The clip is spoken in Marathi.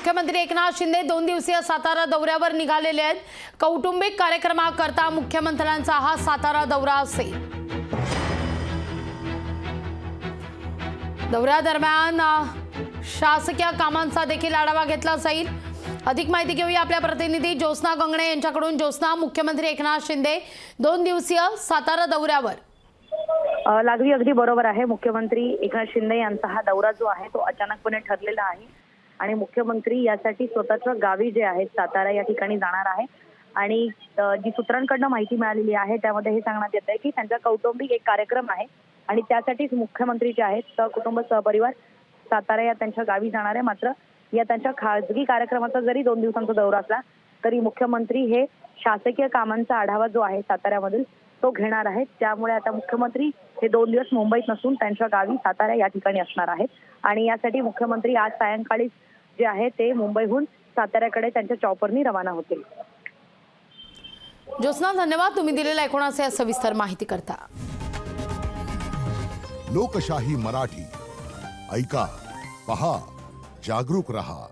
मुख्यमंत्री एकनाथ शिंदे 2 दिवसीय सातारा दौऱ्यावर निघालेले आहेत। कौटुंबिक कार्यक्रमाकरता मुख्यमंत्र्यांचा हा सातारा दौरा असेल। दौऱ्यादरम्यान शासकीय कामांचा देखील आढावा घेतला जाईल। अधिक माहिती घेऊया आपल्या प्रतिनिधी ज्योत्स्ना गंगणे यांच्याकडून। ज्योत्स्ना, मुख्यमंत्री एकनाथ शिंदे 2 दिवसीय सातारा दौऱ्यावर। लागली अगदी बरोबर आहे। मुख्यमंत्री एकनाथ शिंदे यांचा हा दौरा जो आहे तो अचानकपणे ठरलेला आहे आणि मुख्यमंत्री यासाठी स्वतःच्या गावी जे आहे सातारा या ठिकाणी जाणार आहे। आणि जी सूत्रांकडून माहिती मिळालेली आहे त्यामध्ये हे सांगण्यात येत आहे की त्यांचा कौटुंबिक एक कार्यक्रम आहे आणि त्यासाठीच मुख्यमंत्री जे आहेत कुटुंब सहपरिवार सातारा या त्यांच्या गावी जाणार आहे। मात्र या त्यांच्या खासगी कार्यक्रमाचा जरी 2 दिवसांचा दौरा असला तरी मुख्यमंत्री हे शासकीय कामांचा आढावा जो आहे साताऱ्यामधील तो घेणार आहेत। त्यामुळे आता मुख्यमंत्री हे 2 दिवस मुंबईत नसून त्यांच्या गावी सातारा या ठिकाणी असणार आहेत आणि यासाठी मुख्यमंत्री आज सायंकाळी जे आहे ते मुंबईहून साताऱ्याकडे त्यांच्या चॉपरनी रवाना होतील। ज्योत्स्ना, धन्यवाद तुम्ही दिलेल्या एकूणाचे सविस्तर माहिती करता। लोकशाही मराठी ऐका, पहा, जागरूक रहा।